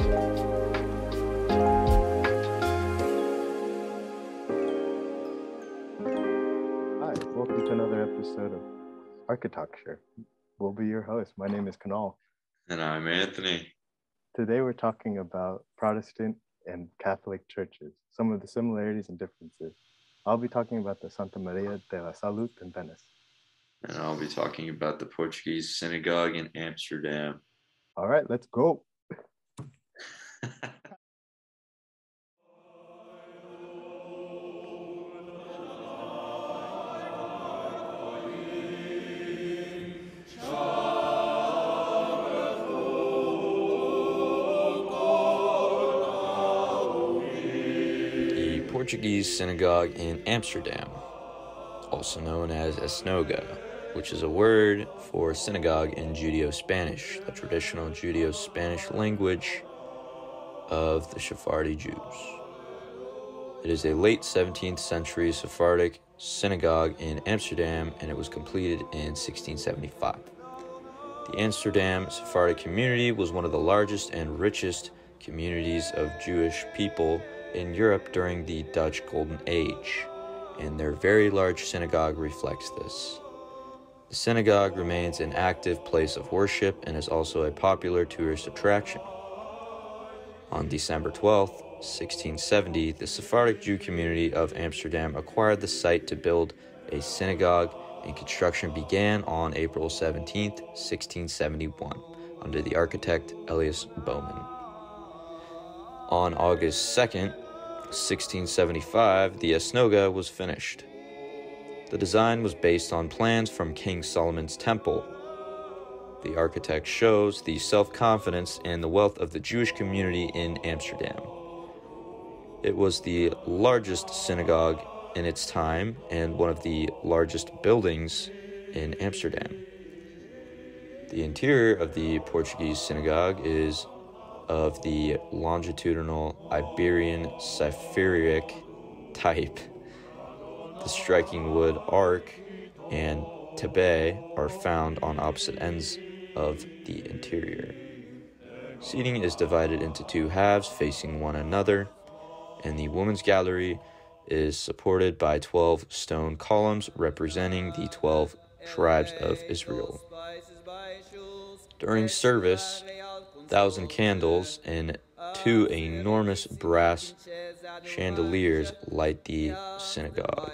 Hi, welcome to another episode of ArchiTalkcure. We'll be your host. My name is Kunal. And I'm Anthony. Today we're talking about Protestant and Catholic churches, some of the similarities and differences. I'll be talking about the Santa Maria della Salute in Venice. And I'll be talking about the Portuguese Synagogue in Amsterdam. All right, let's go. Portuguese Synagogue in Amsterdam, also known as a Synagogue, which is a word for synagogue in Judeo-Spanish, the traditional Judeo-Spanish language of the Sephardi Jews. It is a late 17th century Sephardic synagogue in Amsterdam, and it was completed in 1675. The Amsterdam Sephardic community was one of the largest and richest communities of Jewish people in Europe during the Dutch Golden Age, and their very large synagogue reflects this. The synagogue remains an active place of worship and is also a popular tourist attraction. On December 12, 1670, the Sephardic Jew community of Amsterdam acquired the site to build a synagogue, and construction began on April 17, 1671, under the architect Elias Bouwman. On August 2nd, 1675, the synagogue was finished. The design was based on plans from King Solomon's temple. The architect shows the self-confidence and the wealth of the Jewish community in Amsterdam. It was the largest synagogue in its time and one of the largest buildings in Amsterdam. The interior of the Portuguese synagogue is of the longitudinal Iberian Cypheric type. The striking wood arch and tablet are found on opposite ends of the interior. Seating is divided into two halves facing one another, and the women's gallery is supported by 12 stone columns representing the 12 tribes of Israel. During service, 1,000 candles and 2 enormous brass chandeliers light the synagogue.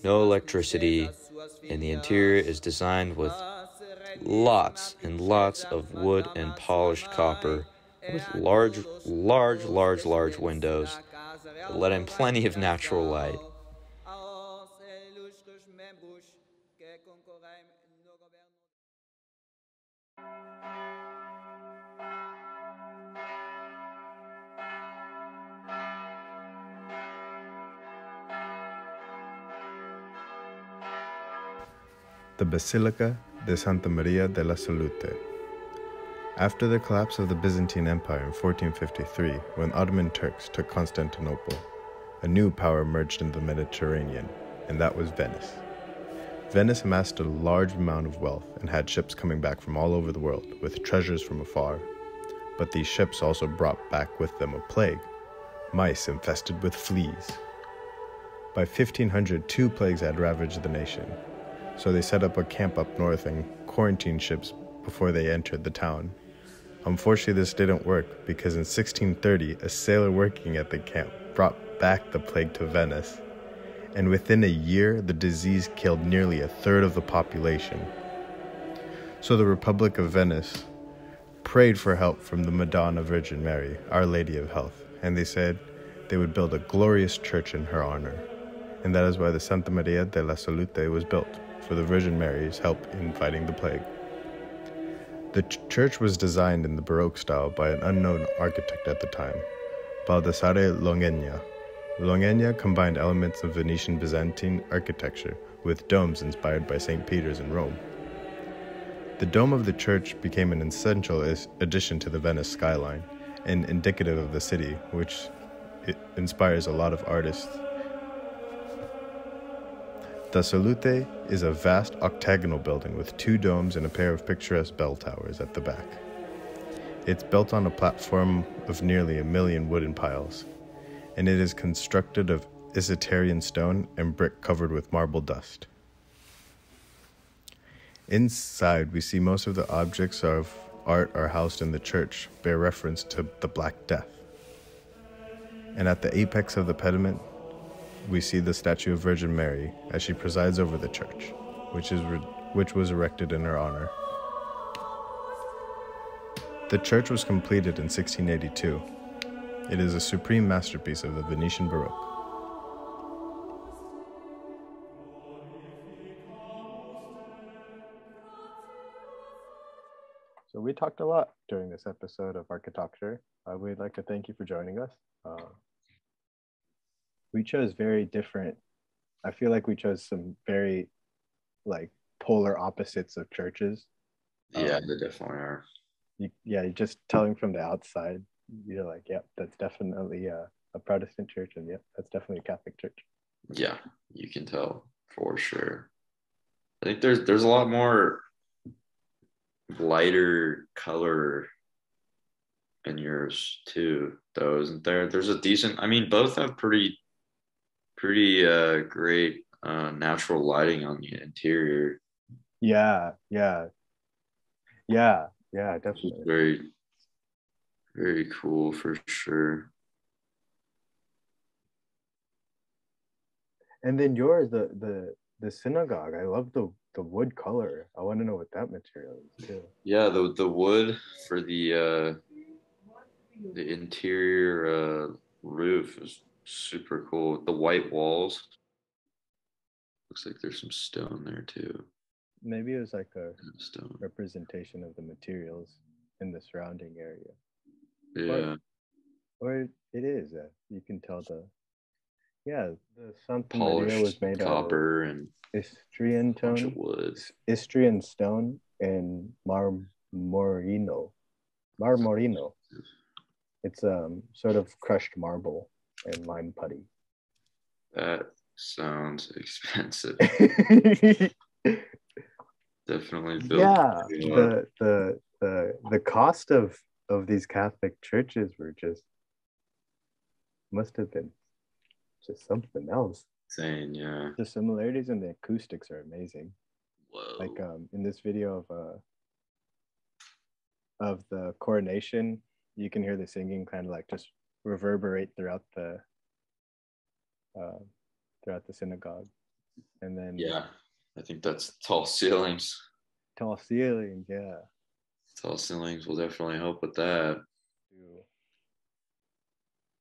No electricity, and the interior is designed with lots and lots of wood and polished copper, with large windows that let in plenty of natural light. The Basilica de Santa Maria della Salute. After the collapse of the Byzantine Empire in 1453, when Ottoman Turks took Constantinople, a new power emerged in the Mediterranean, and that was Venice. Venice amassed a large amount of wealth and had ships coming back from all over the world with treasures from afar. But these ships also brought back with them a plague, mice infested with fleas. By 1500, 2 plagues had ravaged the nation, so they set up a camp up north and quarantined ships before they entered the town. Unfortunately, this didn't work because in 1630, a sailor working at the camp brought back the plague to Venice, and within a year, the disease killed nearly a third of the population. So the Republic of Venice prayed for help from the Madonna Virgin Mary, Our Lady of Health, and they said they would build a glorious church in her honor, and that is why the Santa Maria della Salute was built, for the Virgin Mary's help in fighting the plague. The church was designed in the Baroque style by an unknown architect at the time, Baldassare Longhena. Longhena combined elements of Venetian Byzantine architecture with domes inspired by St. Peter's in Rome. The dome of the church became an essential addition to the Venice skyline and indicative of the city, which inspires a lot of artists. The Salute is a vast octagonal building with 2 domes and a pair of picturesque bell towers at the back. It's built on a platform of nearly 1 million wooden piles, and it is constructed of Isitarian stone and brick covered with marble dust. Inside, we see most of the objects of art are housed in the church, bear reference to the Black Death. And at the apex of the pediment, we see the statue of Virgin Mary as she presides over the church, which was erected in her honor. The church was completed in 1682. It is a supreme masterpiece of the Venetian Baroque. So we talked a lot during this episode of ArchiTalkcure. We'd like to thank you for joining us. We chose very different, I feel like we chose some very polar opposites of churches. Yeah, they definitely are. You just telling from the outside, you're like, yep, that's definitely a Protestant church, and yep, that's definitely a Catholic church. Yeah, you can tell for sure. I think there's a lot more lighter color in yours too, though, isn't there? There's a decent, I mean, both have pretty great natural lighting on the interior. Yeah, definitely. Very, very cool for sure. And then yours, the synagogue, I love the wood color. I want to know what that material is too. Yeah, the wood for the interior roof is super cool. The white walls. Looks like there's some stone there too. Maybe it was like a Stone. representation of the materials in the surrounding area. Yeah. Or it is. You can tell the Santa Polished Maria was made copper out of and Istrian bunch of stone, wood. Istrian stone, and marmorino. It's sort of crushed marble and lime putty. That sounds expensive. Definitely built. Yeah, the cost of these Catholic churches must have been just something else. Insane, yeah. The similarities in the acoustics are amazing. Whoa. Like in this video of the coronation, you can hear the singing kind of like just reverberate throughout the synagogue. And then Yeah, I think that's tall ceilings. Tall ceilings, yeah. Tall ceilings will definitely help with that.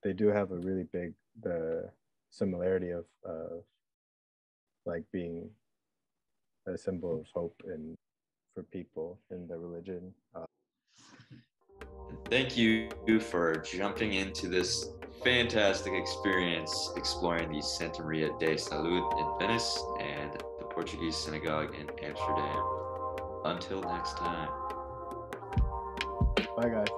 They do have a really big similarity of like being a symbol of hope and for people in the religion. Thank you for jumping into this fantastic experience exploring the Santa Maria de Salud in Venice and the Portuguese Synagogue in Amsterdam. Until next time. Bye, guys.